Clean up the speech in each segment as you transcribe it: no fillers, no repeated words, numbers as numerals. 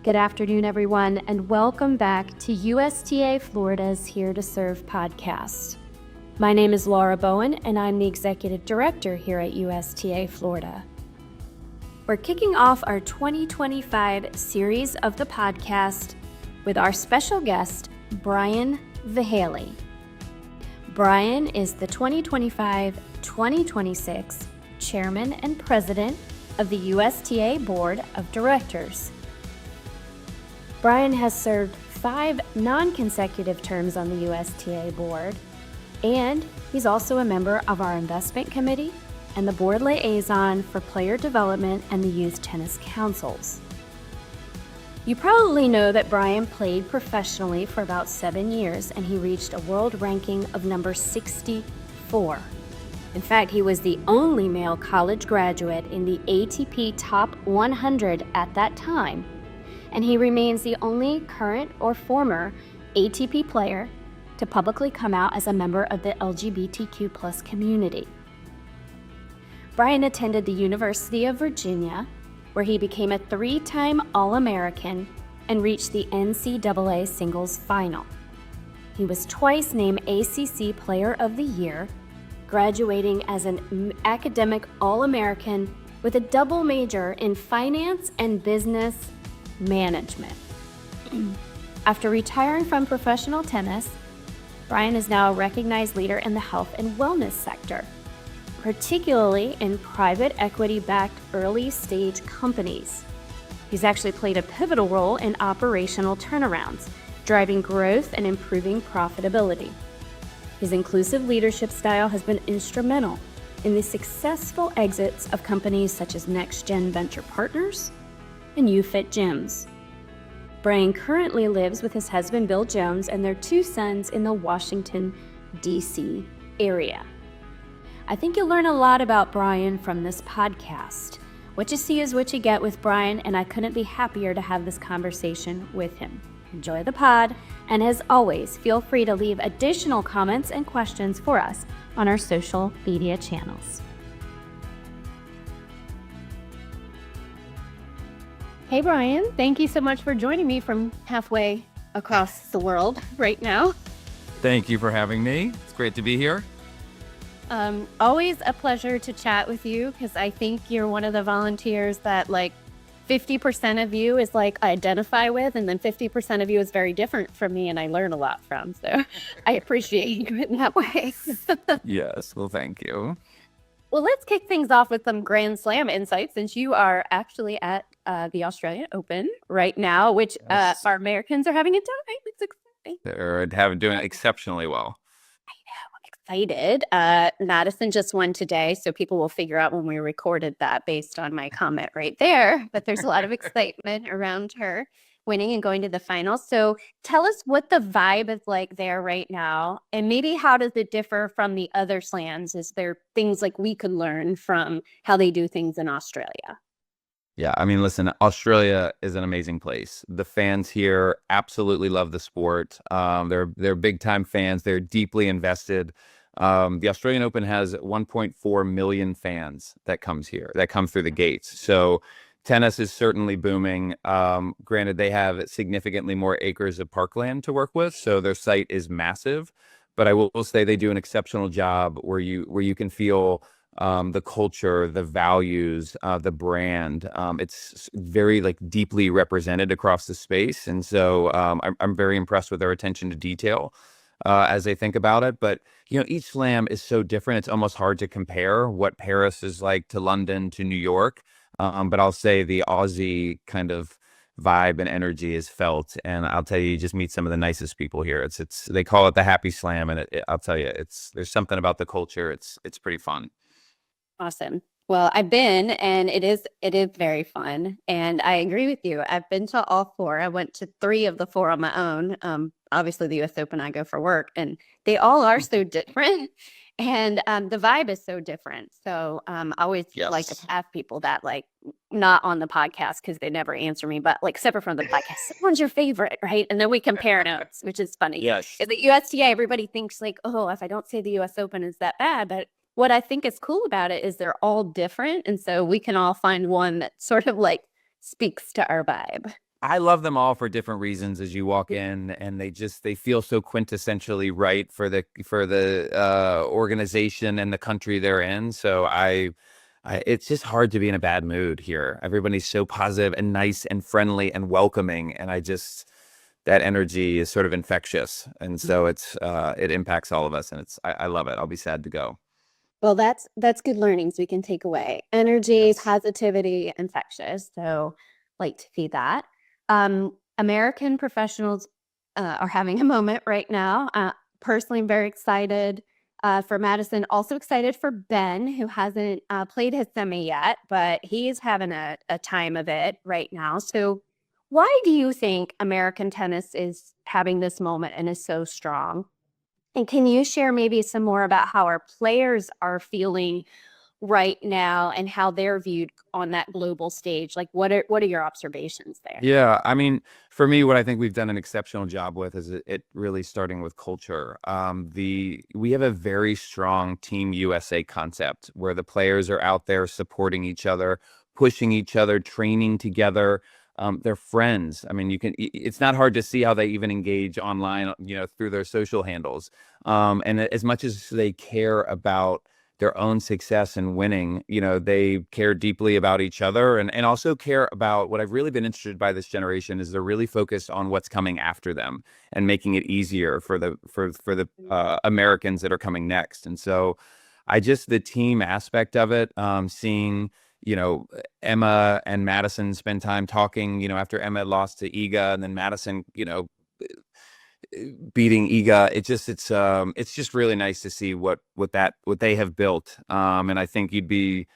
Good afternoon, everyone, and welcome back to USTA Florida's Here to Serve podcast. My name is Laura Bowen, and I'm the Executive Director here at USTA Florida. We're kicking off our 2025 series of the podcast with our special guest, Brian Vahaly. Brian is the 2025-2026 Chairman and President of the USTA Board of Directors. Brian has served 5 non-consecutive terms on the USTA board, and he's also a member of our investment committee and the board liaison for player development and the youth tennis councils. You probably know that Brian played professionally for about 7 years, and he reached a world ranking of number 64. In fact, he was the only male college graduate in the ATP Top 100 at that time, and he remains the only current or former ATP player to publicly come out as a member of the LGBTQ+ community. Brian attended the University of Virginia, where he became a 3-time All-American and reached the NCAA singles final. He was twice named ACC Player of the Year, graduating as an academic All-American with a double major in finance and business management. After retiring from professional tennis, Brian is now a recognized leader in the health and wellness sector, particularly in private equity-backed early-stage companies. He's actually played a pivotal role in operational turnarounds, driving growth and improving profitability. His inclusive leadership style has been instrumental in the successful exits of companies such as Next Gen Venture Partners and UFit Gyms. Brian currently lives with his husband Bill Jones and their 2 sons in the Washington, D.C. area. I think you'll learn a lot about Brian from this podcast. What you see is what you get with Brian, and I couldn't be happier to have this conversation with him. Enjoy the pod, and as always, feel free to leave additional comments and questions for us on our social media channels. Hey, Brian, thank you so much for joining me from halfway across the world right now. Thank you for having me. It's great to be here. Always a pleasure to chat with you, because I think you're one of the volunteers that 50% of you is identify with, and then 50% of you is very different from me and I learn a lot from. So I appreciate you in that way. Yes, well, thank you. Well, let's kick things off with some Grand Slam insights, since you are actually at the Australian Open right now, which Yes. our Americans are having a time. It's exciting. They're doing exceptionally well. I know, I'm excited. Madison just won today, so people will figure out when we recorded that based on my comment right there. But there's a lot of excitement around her winning and going to the finals. So tell us what the vibe is like there right now, and maybe how does it differ from the other slams? Is there things we could learn from how they do things in Australia? Yeah, I mean, listen, Australia is an amazing place. The fans here absolutely love the sport. They're big time fans. They're deeply invested. The Australian Open has 1.4 million fans that come through the gates. So tennis is certainly booming. Granted, they have significantly more acres of parkland to work with, so their site is massive. But I will say they do an exceptional job where you can feel the culture, the values, the brand. It's very deeply represented across the space, and so I'm very impressed with their attention to detail as they think about it. But each slam is so different; it's almost hard to compare what Paris is like to London to New York. But I'll say the Aussie kind of vibe and energy is felt, and I'll tell you just meet some of the nicest people here. It's they call it the happy slam, and I'll tell you, there's something about the culture. It's pretty fun. Awesome. Well, I've been, and it is very fun. And I agree with you. I've been to all 4. I went to 3 of the 4 on my own. Obviously the US Open I go for work, and they all are so different. And the vibe is so different. So I always like to ask people that, not on the podcast because they never answer me, but separate from the podcast, someone's your favorite, right? And then we compare notes, which is funny. Yes. At the USTA, everybody thinks oh, if I don't say the US Open is that bad, but what I think is cool about it is they're all different. And so we can all find one that sort of speaks to our vibe. I love them all for different reasons as you walk in, and they feel so quintessentially right for the organization and the country they're in. So it's just hard to be in a bad mood here. Everybody's so positive and nice and friendly and welcoming, and that energy is sort of infectious, and so it impacts all of us, and I love it. I'll be sad to go. Well, that's good learnings we can take away. Energy, Yes. positivity, infectious. So, like to see that. American professionals are having a moment right now. Personally, I'm very excited for Madison. Also excited for Ben, who hasn't played his semi yet, but he's having a time of it right now. So, why do you think American tennis is having this moment and is so strong? And can you share maybe some more about how our players are feeling right now and how they're viewed on that global stage? Like what are your observations there? Yeah, I mean, for me, what I think we've done an exceptional job with is it really starting with culture. We have a very strong Team USA concept where the players are out there supporting each other, pushing each other, training together. They're friends. I mean, it's not hard to see how they even engage online, through their social handles. And as much as they care about their own success and winning, they care deeply about each other and also care about what I've really been interested by this generation is they're really focused on what's coming after them and making it easier for the Americans that are coming next. And so the team aspect of it, seeing, Emma and Madison spend time talking, after Emma lost to Iga and then Madison, beating Iga. It's just really nice to see what they have built. And I think you'd be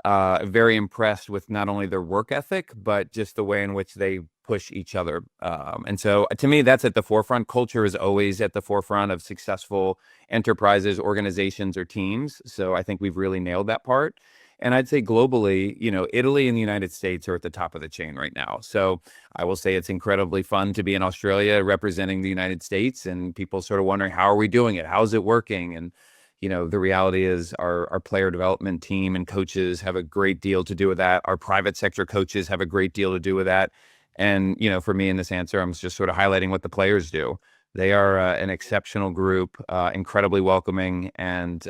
very impressed with not only their work ethic, but just the way in which they push each other. And so to me, that's at the forefront. Culture is always at the forefront of successful enterprises, organizations, or teams. So I think we've really nailed that part. And I'd say globally, Italy and the United States are at the top of the chain right now. So I will say it's incredibly fun to be in Australia representing the United States, and people sort of wondering, how are we doing it? How's it working? And the reality is our player development team and coaches have a great deal to do with that. Our private sector coaches have a great deal to do with that. And, for me in this answer, I'm just sort of highlighting what the players do. They are an exceptional group, incredibly welcoming. And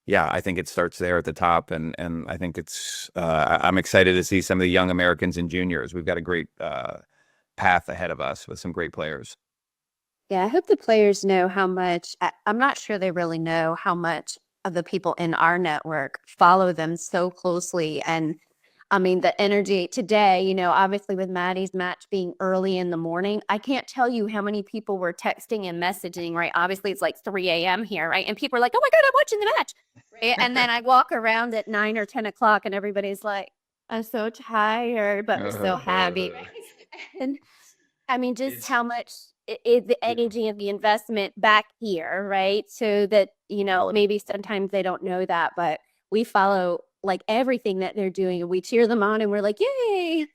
yeah, I think it starts there at the top. And I think I'm excited to see some of the young Americans and juniors. We've got a great path ahead of us with some great players. Yeah, I hope the players know how much, I'm not sure they really know how much of the people in our network follow them so closely. And I mean, the energy today, obviously with Maddie's match being early in the morning, I can't tell you how many people were texting and messaging, right? Obviously, it's like 3 a.m. here, right? And people are like, oh my God, I'm watching the match. Right? And then I walk around at 9 or 10 o'clock and everybody's like, I'm so tired, but we're so happy. Right? And I mean, just how much the energy and the investment back here, right? So that, maybe sometimes they don't know that, but we follow like everything that they're doing and we cheer them on and we're like, yay.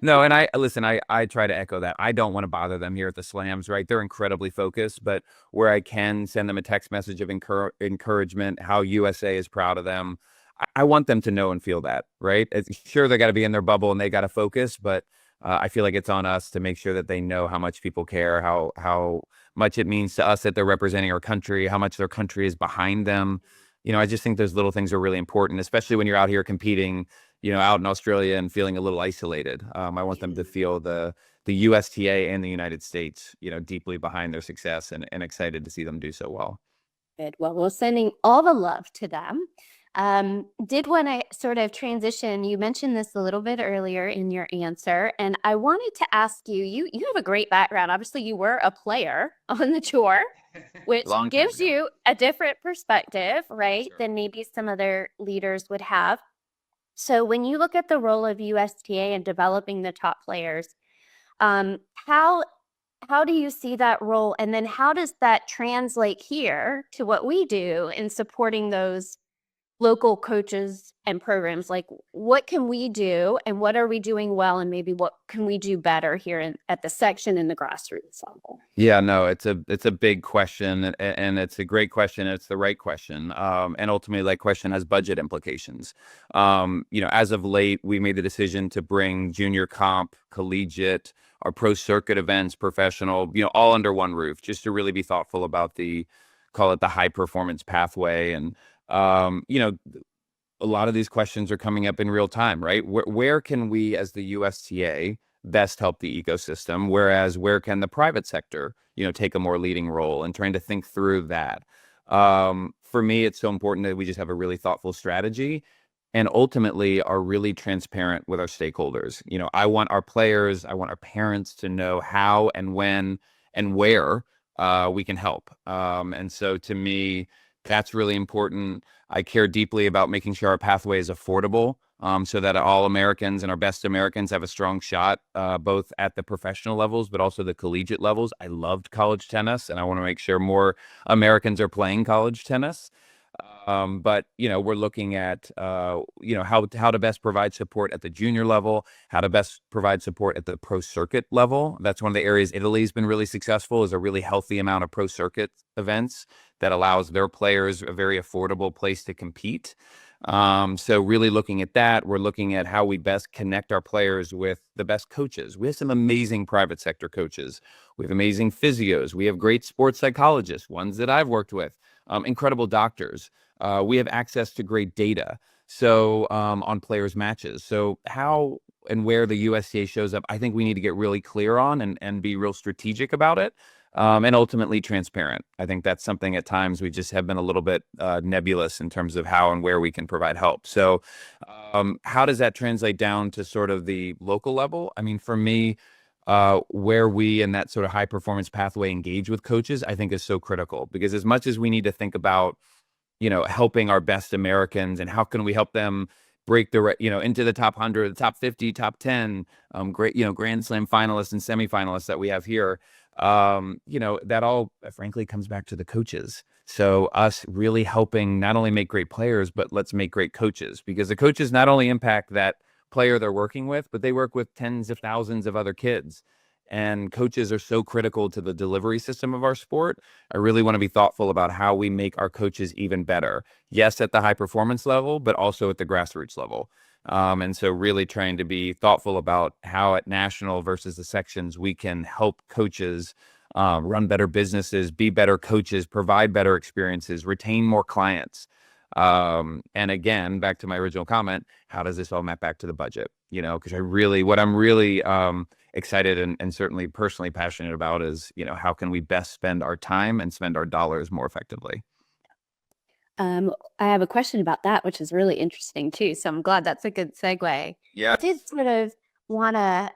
No, and I try to echo that. I don't want to bother them here at the slams, right? They're incredibly focused, but where I can send them a text message of encouragement, how USA is proud of them. I want them to know and feel that, right? Sure, they got to be in their bubble and they got to focus, but I feel like it's on us to make sure that they know how much people care, how much it means to us that they're representing our country, how much their country is behind them. I just think those little things are really important, especially when you're out here competing, out in Australia and feeling a little isolated. I want them to feel the USTA and the United States, deeply behind their success and excited to see them do so well. Good. Well, we're sending all the love to them. Did want to sort of transition. You mentioned this a little bit earlier in your answer, and I wanted to ask you, you have a great background. Obviously, you were a player on the tour, which Long time gives ago. you a different perspective, right, Sure. than maybe some other leaders would have. So when you look at the role of USTA in developing the top players, um, how how do you see that role? And then how does that translate here to what we do in supporting those local coaches and programs, like what can we do and what are we doing well, and maybe what can we do better here at the section and the grassroots level? Yeah, no, it's a big question, and it's a great question. It's the right question, and ultimately, that question has budget implications. As of late, we made the decision to bring junior comp, collegiate, our pro circuit events, professional, all under one roof, just to really be thoughtful about call it the high performance pathway. And a lot of these questions are coming up in real time, right? Where can we, as the USTA, best help the ecosystem? Whereas, where can the private sector, take a more leading role, and trying to think through that. For me, it's so important that we just have a really thoughtful strategy and ultimately are really transparent with our stakeholders. I want our players, I want our parents to know how and when and where we can help. And so to me, that's really important. I care deeply about making sure our pathway is affordable, so that all Americans and our best Americans have a strong shot, both at the professional levels, but also the collegiate levels. I loved college tennis, and I want to make sure more Americans are playing college tennis. But we're looking at how to best provide support at the junior level, how to best provide support at the pro circuit level. That's one of the areas Italy's been really successful, is a really healthy amount of pro circuit events that allows their players a very affordable place to compete. So really looking at that, we're looking at how we best connect our players with the best coaches. We have some amazing private sector coaches. We have amazing physios. We have great sports psychologists, ones that I've worked with, incredible doctors. We have access to great data. So on players' matches. So how and where the USTA shows up, I think we need to get really clear on and be real strategic about it. And ultimately transparent. I think that's something at times we just have been a little bit nebulous in terms of how and where we can provide help. So how does that translate down to sort of the local level? I mean, for me, where we in that sort of high performance pathway engage with coaches, I think is so critical, because as much as we need to think about, helping our best Americans and how can we help them break into the top 100, the top 50, top 10, great, Grand Slam finalists and semifinalists that we have here. That all frankly comes back to the coaches. So us really helping not only make great players, but let's make great coaches, because the coaches not only impact that player they're working with, but they work with tens of thousands of other kids. And coaches are so critical to the delivery system of our sport. I really want to be thoughtful about how we make our coaches even better. Yes, at the high performance level, but also at the grassroots level. And so really trying to be thoughtful about how at national versus the sections we can help coaches run better businesses, be better coaches, provide better experiences, retain more clients. And again, back to my original comment, how does this all map back to the budget? Because what I'm really excited and certainly personally passionate about is, how can we best spend our time and spend our dollars more effectively? I have a question about that, which is really interesting too. So I'm glad that's a good segue. Yeah. I did sort of want to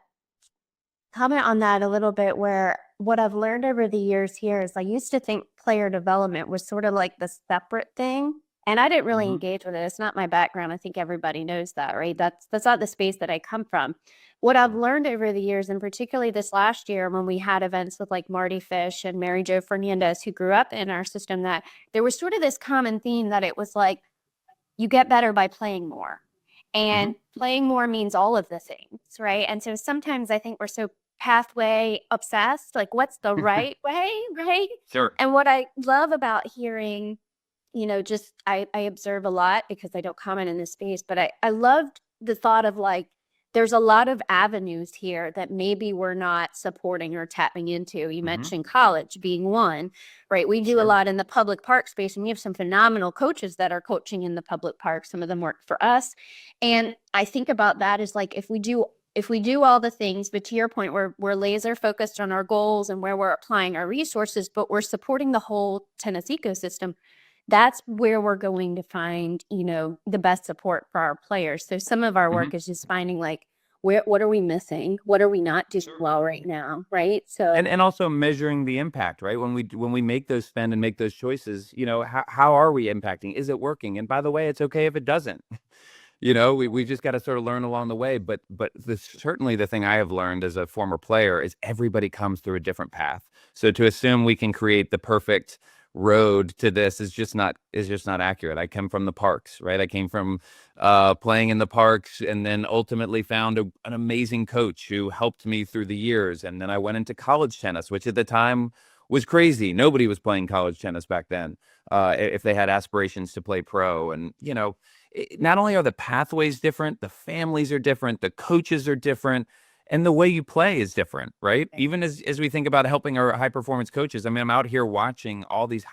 comment on that a little bit, where what I've learned over the years here is I used to think player development was sort of like the separate thing. And I didn't really engage with it. It's not my background. I think everybody knows that, right? That's not the space that I come from. What I've learned over the years, and particularly this last year when we had events with like Marty Fish and Mary Jo Fernandez, who grew up in our system, that there was sort of this common theme that it was like, you get better by playing more. And playing more means all of the things, right? And so sometimes I think we're so pathway obsessed, like what's the right way, right? Sure. And what I love about hearing, just I observe a lot because I don't comment in this space, but I loved the thought of like, there's a lot of avenues here that maybe we're not supporting or tapping into. You mentioned college being one, right? We do a lot in the public park space, and we have some phenomenal coaches that are coaching in the public park. Some of them work for us. And I think about that as like, if we do all the things, but to your point, we're laser focused on our goals and where we're applying our resources, but we're supporting the whole tennis ecosystem. That's where we're going to find, the best support for our players. So some of our work is just finding like, what are we missing? What are we not doing well right now? Right. So, and also measuring the impact, right? When we make those spend and make those choices, how are we impacting? Is it working? And by the way, it's okay if it doesn't. We just got to sort of learn along the way. But certainly the thing I have learned as a former player is everybody comes through a different path. So to assume we can create the perfect road to this is just not accurate. I come from the parks, right? I came from playing in the parks, and then ultimately found an amazing coach who helped me through the years. And then I went into college tennis, which at the time was crazy. Nobody was playing college tennis back then, if they had aspirations to play pro. And not only are the pathways different, the families are different, the coaches are different, and the way you play is different, right? Even as we think about helping our high performance coaches, I mean, I'm out here watching all these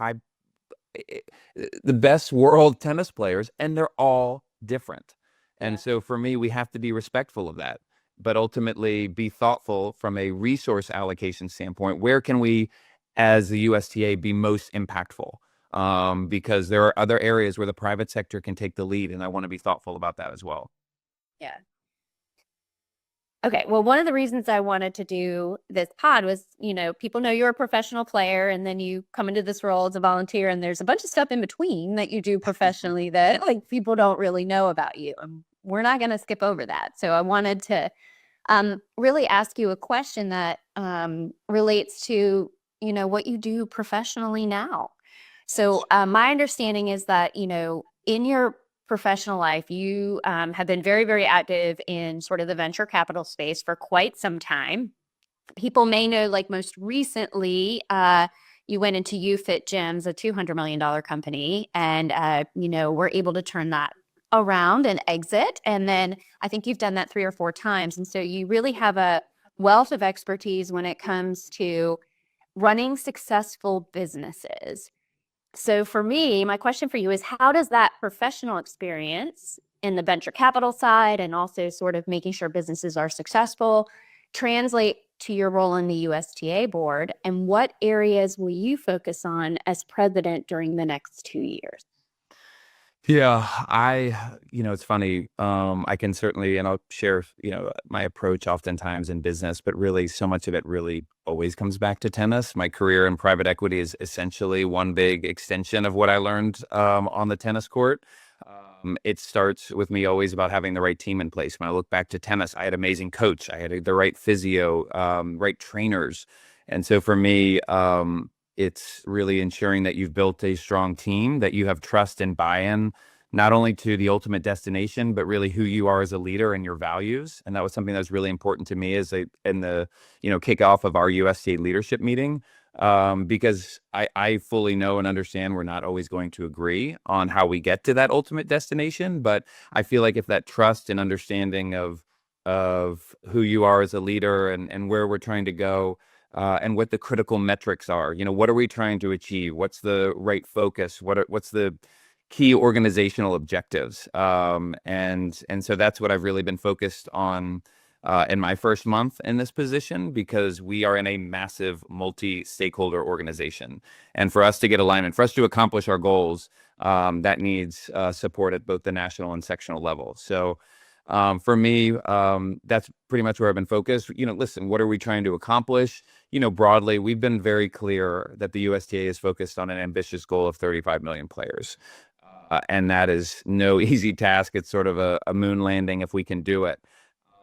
the best world tennis players, and they're all different. And so for me, we have to be respectful of that, but ultimately be thoughtful from a resource allocation standpoint. Where can we, as the USTA, be most impactful? Because there are other areas where the private sector can take the lead, and I want to be thoughtful about that as well. Yeah. Okay. Well, one of the reasons I wanted to do this pod was, people know you're a professional player, and then you come into this role as a volunteer, and there's a bunch of stuff in between that you do professionally that people don't really know about you. And we're not going to skip over that. So I wanted to really ask you a question that relates to, what you do professionally now. So my understanding is that, in your professional life, you have been very, very active in sort of the venture capital space for quite some time. People may know, most recently, you went into UFit Gyms, a $200 million company, and, were able to turn that around and exit. And then I think you've done that 3 or 4 times. And so you really have a wealth of expertise when it comes to running successful businesses. So for me, my question for you is, how does that professional experience in the venture capital side, and also sort of making sure businesses are successful, translate to your role in the USTA board? And what areas will you focus on as president during the next 2 years? Yeah, it's funny. I can certainly, and I'll share, my approach oftentimes in business, but really so much of it really always comes back to tennis. My career in private equity is essentially one big extension of what I learned on the tennis court. It starts with me always about having the right team in place. When I look back to tennis, I had an amazing coach. I had the right physio, right trainers. And so for me, it's really ensuring that you've built a strong team, that you have trust and buy-in, not only to the ultimate destination, but really who you are as a leader and your values. And that was something that was really important to me in the kickoff of our USTA leadership meeting, because I fully know and understand we're not always going to agree on how we get to that ultimate destination. But I feel like if that trust and understanding of who you are as a leader and where we're trying to go, and what the critical metrics are. What are we trying to achieve? What's the right focus? What's the key organizational objectives? And so that's what I've really been focused on in my first month in this position, because we are in a massive multi-stakeholder organization. And for us to get alignment, for us to accomplish our goals, that needs support at both the national and sectional level. So for me, that's pretty much where I've been focused. Listen, what are we trying to accomplish? Broadly, we've been very clear that the USTA is focused on an ambitious goal of 35 million players. And that is no easy task. It's sort of a moon landing if we can do it.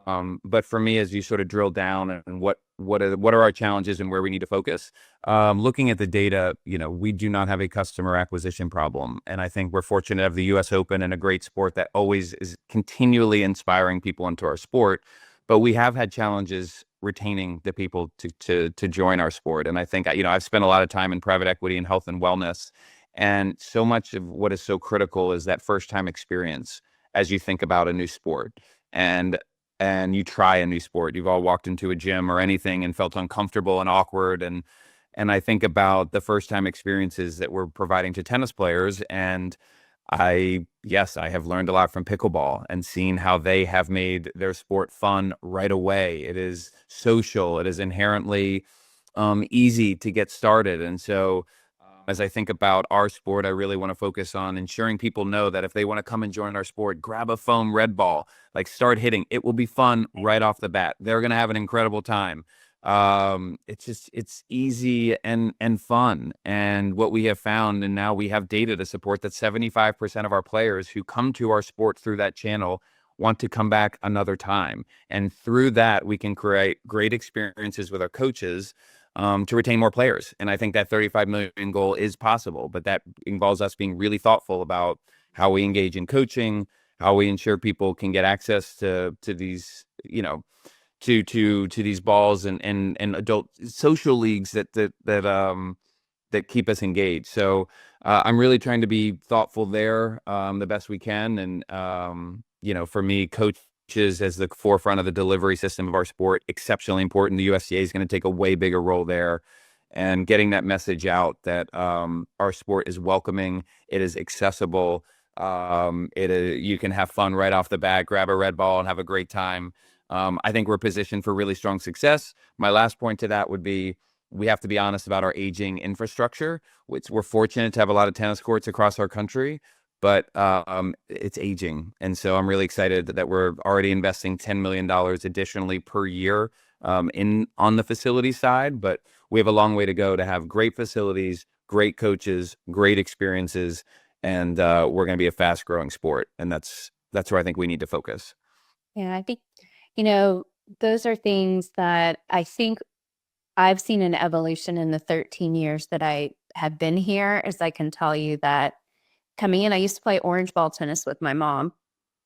But for me, as you sort of drill down and what are our challenges and where we need to focus, looking at the data, we do not have a customer acquisition problem. And I think we're fortunate to have the US Open and a great sport that always is continually inspiring people into our sport. But we have had challenges retaining the people to join our sport. And I think, I've spent a lot of time in private equity and health and wellness. And so much of what is so critical is that first time experience as you think about a new sport. And you try a new sport. You've all walked into a gym or anything and felt uncomfortable and awkward. And I think about the first time experiences that we're providing to tennis players. And I have learned a lot from pickleball and seen how they have made their sport fun right away. It is social. It is inherently easy to get started. And so as I think about our sport, I really want to focus on ensuring people know that if they want to come and join our sport, grab a foam red ball, start hitting. It will be fun right off the bat. They're going to have an incredible time. It's easy and fun. And what we have found, and now we have data to support, that 75% of our players who come to our sport through that channel want to come back another time. And through that, we can create great experiences with our coaches, to retain more players. And I think that 35 million goal is possible, but that involves us being really thoughtful about how we engage in coaching, how we ensure people can get access to these, to these balls and adult social leagues that keep us engaged. So I'm really trying to be thoughtful there, the best we can. And for me, coaches as the forefront of the delivery system of our sport, exceptionally important. The USTA is going to take a way bigger role there, and getting that message out that our sport is welcoming, it is accessible. You can have fun right off the bat, grab a red ball and have a great time. I think we're positioned for really strong success. My last point to that would be, we have to be honest about our aging infrastructure, which we're fortunate to have a lot of tennis courts across our country, but it's aging. And so I'm really excited that we're already investing $10 million additionally per year on the facility side, but we have a long way to go to have great facilities, great coaches, great experiences, and we're going to be a fast growing sport. And that's where I think we need to focus. Yeah, I think, those are things that I think I've seen an evolution in the 13 years that I have been here. As I can tell you that coming in, I used to play orange ball tennis with my mom,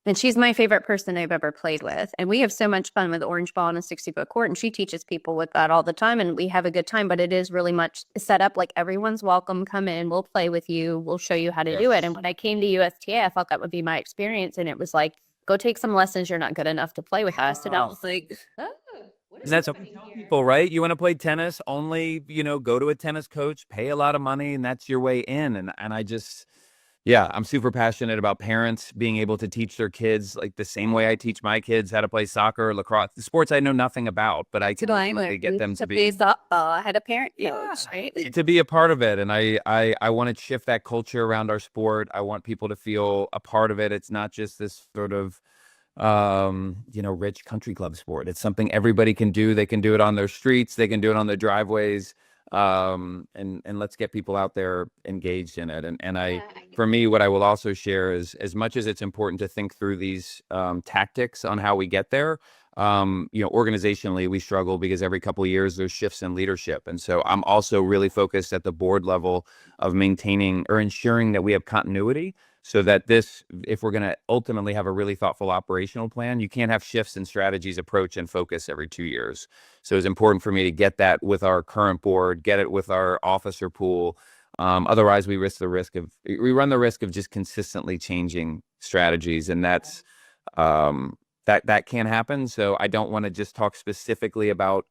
and she's my favorite person I've ever played with. And we have so much fun with orange ball on a 60-foot court, and she teaches people with that all the time, and we have a good time. But it is really much set up like everyone's welcome. Come in, we'll play with you, we'll show you how to do it. And when I came to USTA, I thought that would be my experience, and it was like, go take some lessons. You're not good enough to play with us. And I was like, oh. And that's what people, right? You want to play tennis, only, go to a tennis coach, pay a lot of money, and that's your way in. And I just, I'm super passionate about parents being able to teach their kids like the same way I teach my kids how to play soccer or lacrosse, the sports I know nothing about, but I can really get them to be softball. I had a parent coach, right? To be a part of it. And I want to shift that culture around our sport. I want people to feel a part of it. It's not just this sort of rich country club sport. It's something everybody can do. They can do it on their streets. They can do it on their driveways. And let's get people out there engaged in it. And for me, what I will also share is, as much as it's important to think through these tactics on how we get there, organizationally, we struggle because every couple of years there's shifts in leadership. And so I'm also really focused at the board level of maintaining or ensuring that we have continuity, so that if we're going to ultimately have a really thoughtful operational plan, you can't have shifts in strategies, approach, and focus every 2 years. So it's important for me to get that with our current board, get it with our officer pool. Otherwise, we run the risk of just consistently changing strategies, and that can happen. So I don't want to just talk specifically about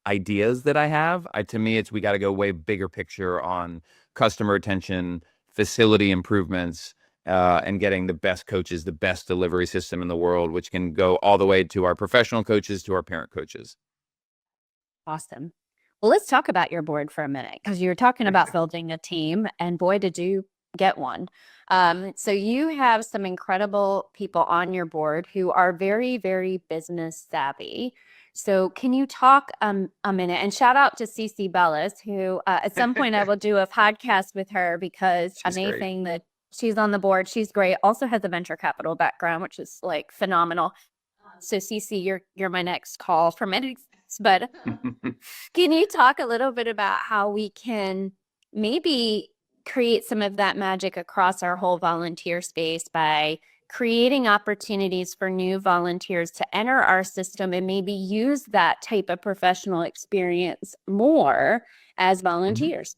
ideas that I have. To me, we got to go way bigger picture on customer retention, facility improvements, and getting the best coaches, the best delivery system in the world, which can go all the way to our professional coaches, to our parent coaches. Awesome. Well, let's talk about your board for a minute, because you were talking about building a team, and boy, did you get one. So you have some incredible people on your board who are very, very business savvy. So can you talk a minute, and shout out to Cece Bellis, who at some point I will do a podcast with her, because amazing that she's on the board. She's great. Also has a venture capital background, which is like phenomenal. So Cece, you're my next call for minutes. But can you talk a little bit about how we can maybe create some of that magic across our whole volunteer space by creating opportunities for new volunteers to enter our system and maybe use that type of professional experience more as volunteers?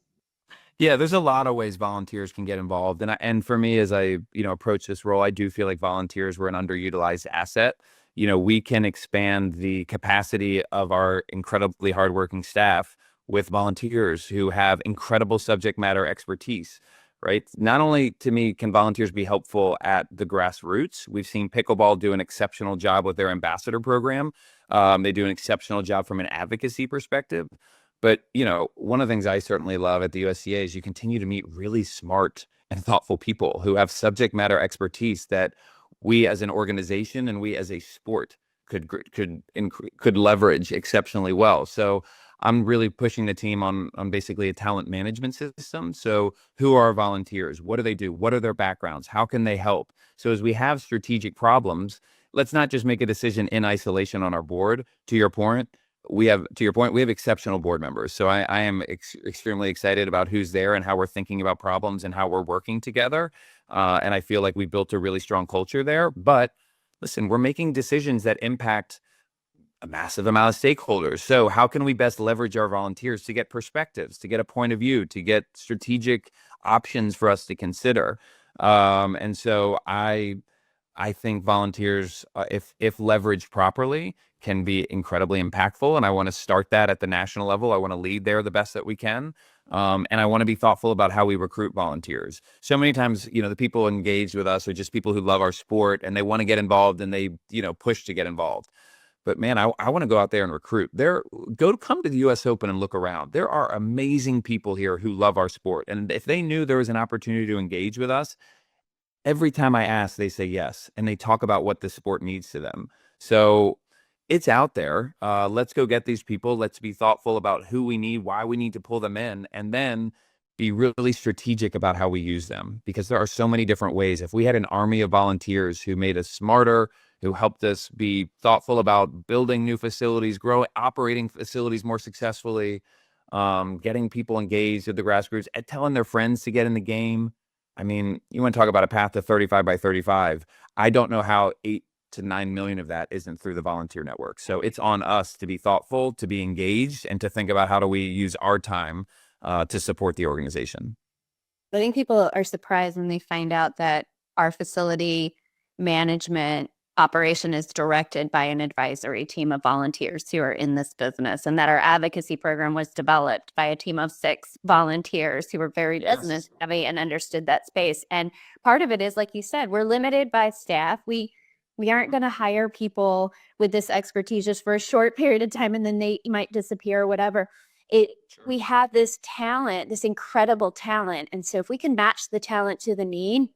Yeah, there's a lot of ways volunteers can get involved. And for me, as I, approach this role, I do feel like volunteers were an underutilized asset. We can expand the capacity of our incredibly hardworking staff with volunteers who have incredible subject matter expertise, right? Not only, to me, can volunteers be helpful at the grassroots. We've seen pickleball do an exceptional job with their ambassador program. They do an exceptional job from an advocacy perspective. But, one of the things I certainly love at the USTA is you continue to meet really smart and thoughtful people who have subject matter expertise that we as an organization and we as a sport could leverage exceptionally well. So I'm really pushing the team on basically a talent management system. So who are our volunteers? What do they do? What are their backgrounds? How can they help? So as we have strategic problems, let's not just make a decision in isolation on our board. To your point, we have, to your point, we have exceptional board members. So I am extremely excited about who's there and how we're thinking about problems and how we're working together. And I feel like we built a really strong culture there. But listen, we're making decisions that impact a massive amount of stakeholders. So how can we best leverage our volunteers to get perspectives, to get a point of view, to get strategic options for us to consider? And so I think volunteers, if leveraged properly, can be incredibly impactful. And I want to start that at the national level. I want to lead there the best that we can. And I want to be thoughtful about how we recruit volunteers. So many times, the people engaged with us are just people who love our sport and they want to get involved and they, push to get involved. But man, I want to go out there and recruit. Come to the US Open and look around. There are amazing people here who love our sport. And if they knew there was an opportunity to engage with us, every time I ask, they say yes. And they talk about what the sport needs to them. So it's out there. Let's go get these people. Let's be thoughtful about who we need, why we need to pull them in, and then be really strategic about how we use them, because there are so many different ways. If we had an army of volunteers who made us smarter, who helped us be thoughtful about building new facilities, operating facilities more successfully, getting people engaged with the grassroots, and telling their friends to get in the game. I mean, you want to talk about a path to 35 by 35. I don't know how 8 to 9 million of that isn't through the volunteer network. So it's on us to be thoughtful, to be engaged, and to think about how do we use our time to support the organization. I think people are surprised when they find out that our facility management operation is directed by an advisory team of volunteers who are in this business, and that our advocacy program was developed by a team of 6 volunteers who were very business savvy and understood that space. And part of it is, like you said, we're limited by staff. We aren't going to hire people with this expertise just for a short period of time and then they might disappear or whatever. We have this talent, this incredible talent. And so if we can match the talent to the need,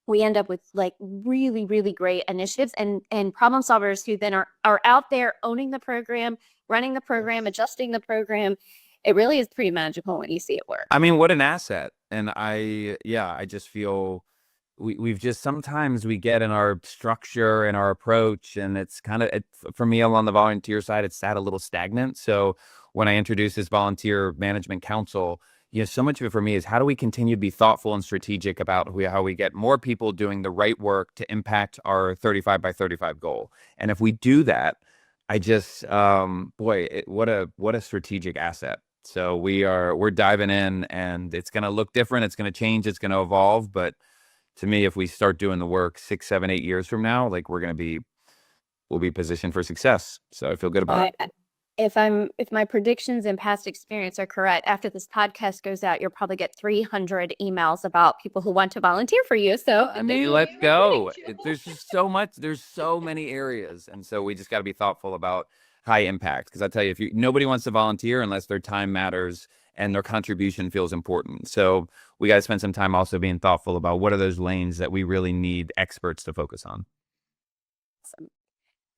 we end up with like really, really great initiatives and problem solvers who then are out there owning the program, running the program, adjusting the program. It really is pretty magical when you see it work. I mean, what an asset. And I just feel we've just, sometimes we get in our structure and our approach, and it's kind of, for me, on the volunteer side, it's sat a little stagnant. So when I introduced this volunteer management council, so much of it for me is how do we continue to be thoughtful and strategic about how we get more people doing the right work to impact our 35 by 35 goal. And if we do that, I just, what a strategic asset. So we're diving in, and it's going to look different. It's going to change. It's going to evolve. But to me, if we start doing the work 6, 7, 8 years from now, like we'll be positioned for success. So I feel good about it. If my predictions and past experience are correct, after this podcast goes out, you'll probably get 300 emails about people who want to volunteer for you. So I mean, let's go. There's just so much. There's so many areas, and so we just got to be thoughtful about high impact. Because I tell you, nobody wants to volunteer unless their time matters and their contribution feels important. So we got to spend some time also being thoughtful about what are those lanes that we really need experts to focus on. Awesome.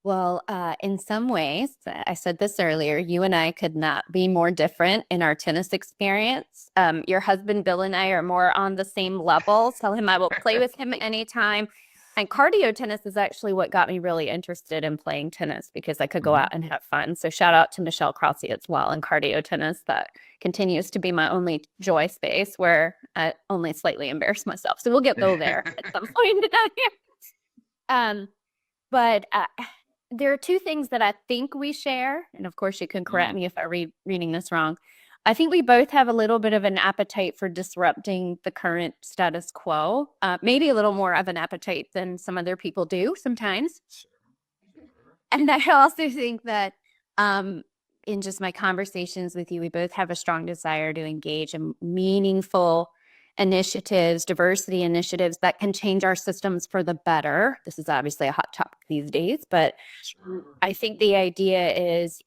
Well, in some ways, I said this earlier, you and I could not be more different in our tennis experience. Your husband, Bill, and I are more on the same level. Tell him I will play with him anytime. And cardio tennis is actually what got me really interested in playing tennis, because I could go out and have fun. So shout out to Michelle Crossy as well in cardio tennis. That continues to be my only joy space where I only slightly embarrass myself. So we'll get Bill there at some point. But there are 2 things that I think we share, and of course you can correct me if I'm reading this wrong. I think we both have a little bit of an appetite for disrupting the current status quo, maybe a little more of an appetite than some other people do sometimes. And I also think that in just my conversations with you, we both have a strong desire to engage in meaningful initiatives, diversity initiatives that can change our systems for the better. This is obviously a hot topic these days, but I think the idea is,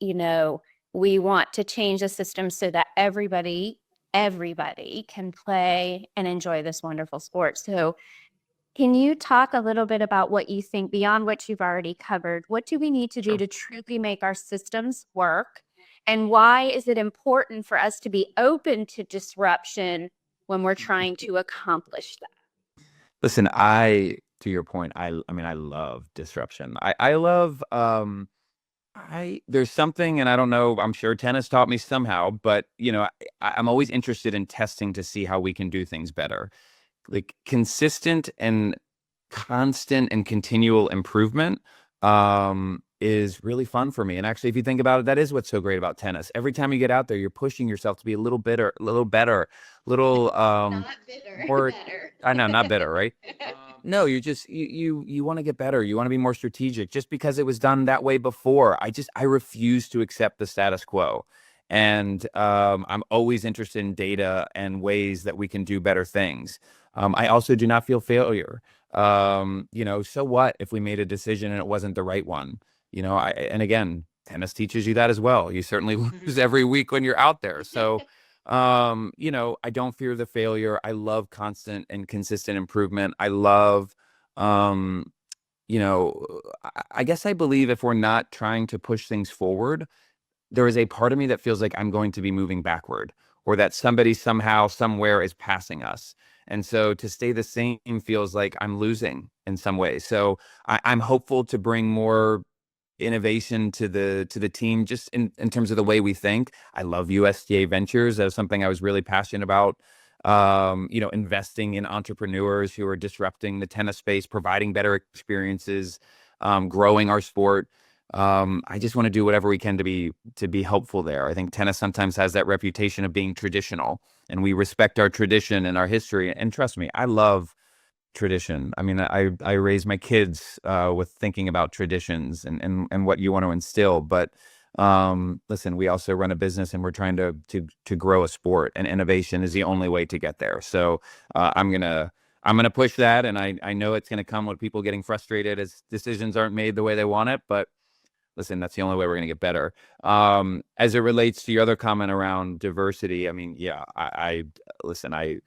we want to change the system so that everybody can play and enjoy this wonderful sport. So can you talk a little bit about what you think beyond what you've already covered? What do we need to do to truly make our systems work? And why is it important for us to be open to disruption when we're trying to accomplish that? Listen, to your point, I mean, I love disruption. I love There's something, and I don't know, I'm sure tennis taught me somehow, but I'm always interested in testing to see how we can do things better. Like consistent and constant and continual improvement is really fun for me. And actually, if you think about it, that is what's so great about tennis. Every time you get out there, you're pushing yourself to be a little better, little Not bitter, more. better. I know, not better, right? No, you're just you want to get better. You want to be more strategic. Just because it was done that way before, I refuse to accept the status quo. And I'm always interested in data and ways that we can do better things. I also do not feel failure. So what if we made a decision and it wasn't the right one? And again, tennis teaches you that as well. You certainly lose every week when you're out there. So, I don't fear the failure. I love constant and consistent improvement. I love, you know, I guess I believe if we're not trying to push things forward, there is a part of me that feels like I'm going to be moving backward, or that somebody somehow, somewhere is passing us. And so to stay the same feels like I'm losing in some ways. So I'm hopeful to bring more innovation to the team, just in terms of the way we think. I love USTA Ventures. That was something I was really passionate about. Investing in entrepreneurs who are disrupting the tennis space, providing better experiences, growing our sport. I just want to do whatever we can to be helpful there. I think tennis sometimes has that reputation of being traditional, and we respect our tradition and our history. And trust me, I love tradition. I mean, I raise my kids with thinking about traditions and what you want to instill. But listen, we also run a business, and we're trying to grow a sport, and innovation is the only way to get there. So I'm gonna push that, and I know it's gonna come with people getting frustrated as decisions aren't made the way they want it, but listen, that's the only way we're going to get better. As it relates to your other comment around diversity, I mean, yeah, I listen, I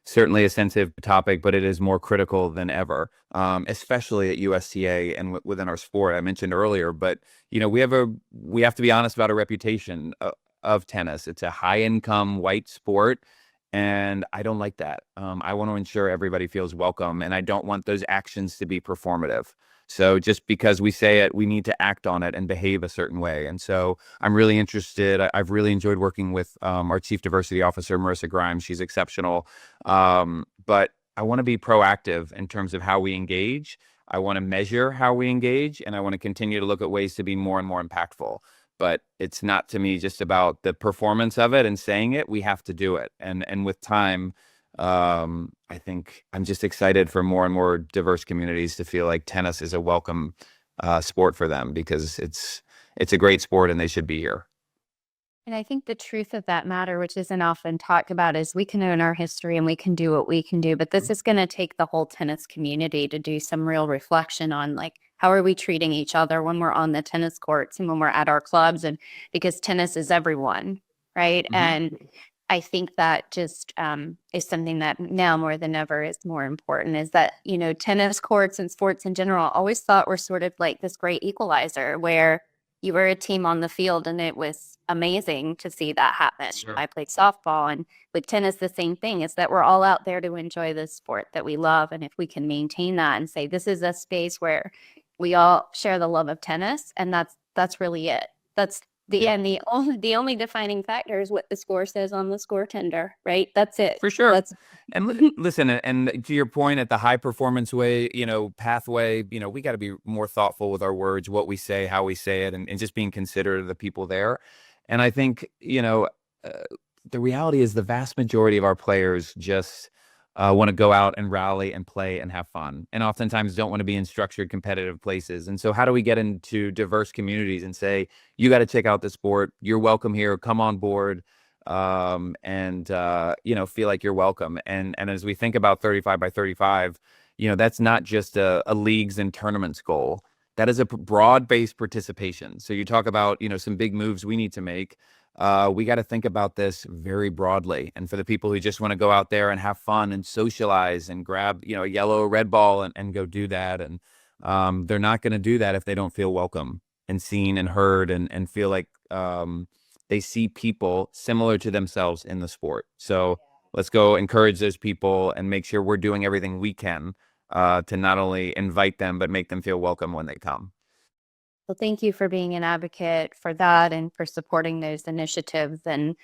certainly a sensitive topic, but it is more critical than ever, especially at USTA and within our sport. I mentioned earlier, but we have to be honest about a reputation of tennis. It's a high income white sport. And I don't like that. I want to ensure everybody feels welcome, and I don't want those actions to be performative. So just because we say it, we need to act on it and behave a certain way. And so I'm really interested. I've really enjoyed working with our Chief Diversity Officer, Marissa Grimes. She's exceptional. But I want to be proactive in terms of how we engage. I want to measure how we engage, and I want to continue to look at ways to be more and more impactful. But it's not, to me, just about the performance of it and saying it. We have to do it. And with time, I think I'm just excited for more and more diverse communities to feel like tennis is a welcome sport for them, because it's a great sport and they should be here. And I think the truth of that matter, which isn't often talked about, is we can own our history and we can do what we can do. But this is going to take the whole tennis community to do some real reflection on, like, how are we treating each other when we're on the tennis courts and when we're at our clubs? And because tennis is everyone, right? Mm-hmm. And I think that just is something that now more than ever is more important, is that, tennis courts and sports in general always thought were sort of like this great equalizer where you were a team on the field, and it was amazing to see that happen. Sure. I played softball, and with tennis, the same thing is that we're all out there to enjoy this sport that we love. And if we can maintain that and say, this is a space where we all share the love of tennis, and that's really it. That's the end. The only defining factor is what the score says on the score tender, right? That's it. For sure. That's And listen, and to your point, at the high performance way, pathway, we got to be more thoughtful with our words, what we say, how we say it, and just being considerate of the people there. And I think, the reality is the vast majority of our players just want to go out and rally and play and have fun, and oftentimes don't want to be in structured competitive places. And so how do we get into diverse communities and say, you got to check out the sport, you're welcome here, come on board, and feel like you're welcome. And as we think about 35 by 35, that's not just a leagues and tournaments goal. That is a broad-based participation. So you talk about, some big moves we need to make. We got to think about this very broadly. And for the people who just want to go out there and have fun and socialize and grab, a yellow or red ball and go do that. And they're not going to do that if they don't feel welcome and seen and heard and feel like they see people similar to themselves in the sport. So let's go encourage those people and make sure we're doing everything we can to not only invite them, but make them feel welcome when they come. Well, thank you for being an advocate for that and for supporting those initiatives and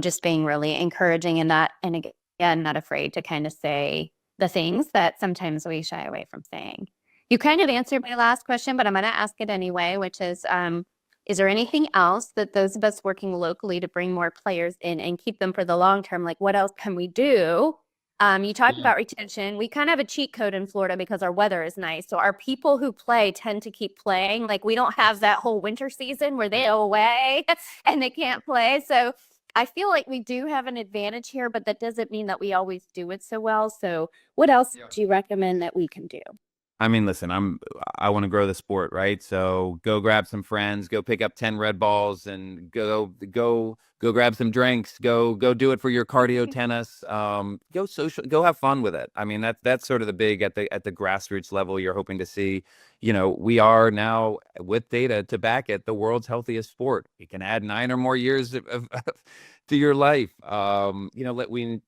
just being really encouraging in that. And again, not afraid to kind of say the things that sometimes we shy away from saying. You kind of answered my last question, but I'm going to ask it anyway, which is there anything else that those of us working locally to bring more players in and keep them for the long term, like what else can we do? You talked about retention. We kind of have a cheat code in Florida because our weather is nice. So our people who play tend to keep playing. Like we don't have that whole winter season where they go away and they can't play. So I feel like we do have an advantage here, but that doesn't mean that we always do it so well. So what else do you recommend that we can do? I mean, listen, I want to grow the sport, right? So go grab some friends, go pick up 10 red balls and go grab some drinks, go do it for your cardio tennis. Go social, go have fun with it. I mean, that's sort of the big at the grassroots level you're hoping to see. You know, we are now with data to back it, the world's healthiest sport. You can add 9 or more years of to your life. You know,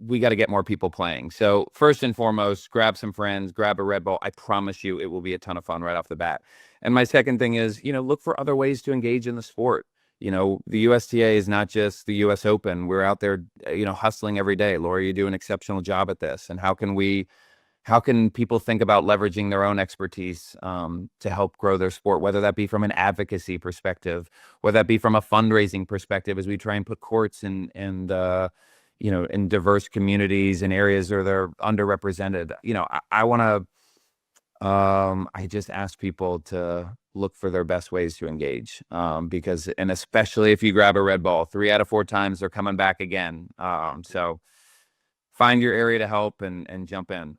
we got to get more people playing. So first and foremost, grab some friends, grab a red ball. I promise you it will be a ton of fun right off the bat. And my second thing is, you know, look for other ways to engage in the sport. You know, the USTA is not just the US Open. We're out there, you know, hustling every day. Laura, you do an exceptional job at this. And how can people think about leveraging their own expertise to help grow their sport, whether that be from an advocacy perspective, whether that be from a fundraising perspective, as we try and put courts you know, in diverse communities and areas where they're underrepresented. You know, I want to, I just ask people to look for their best ways to engage because, and especially if you grab a red ball, 3 out of 4 times they're coming back again. So find your area to help and jump in.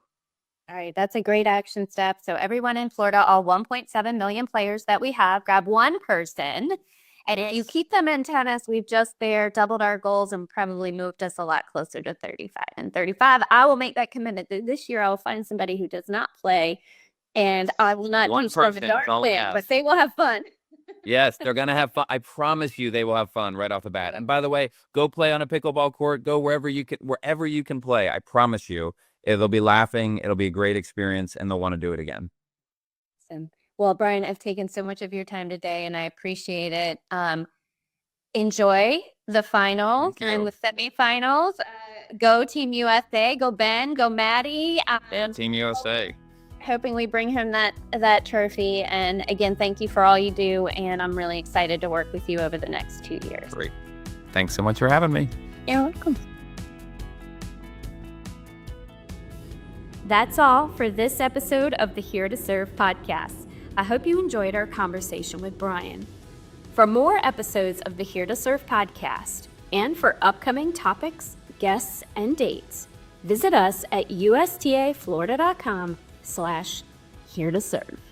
All right, that's a great action step. So everyone in Florida, all 1.7 million players that we have, grab one person. And you keep them in tennis, we've just doubled our goals and probably moved us a lot closer to 35. And 35, I will make that commitment that this year I will find somebody who does not play and I will not teach them the dart plan, but they will have fun. Yes, they're going to have fun. I promise you they will have fun right off the bat. And by the way, go play on a pickleball court, go wherever you can play. I promise you they'll be laughing. It'll be a great experience and they'll want to do it again. Awesome. Well, Brian, I've taken so much of your time today and I appreciate it. Enjoy the finals and the semifinals. Go Team USA, go Ben, go Maddie. Team USA. Hoping we bring him that trophy. And again, thank you for all you do. And I'm really excited to work with you over the next 2 years. Great. Thanks so much for having me. You're welcome. That's all for this episode of the Here to Serve podcast. I hope you enjoyed our conversation with Brian. For more episodes of the Here to Serve podcast and for upcoming topics, guests, and dates, visit us at ustaflorida.com/here to serve.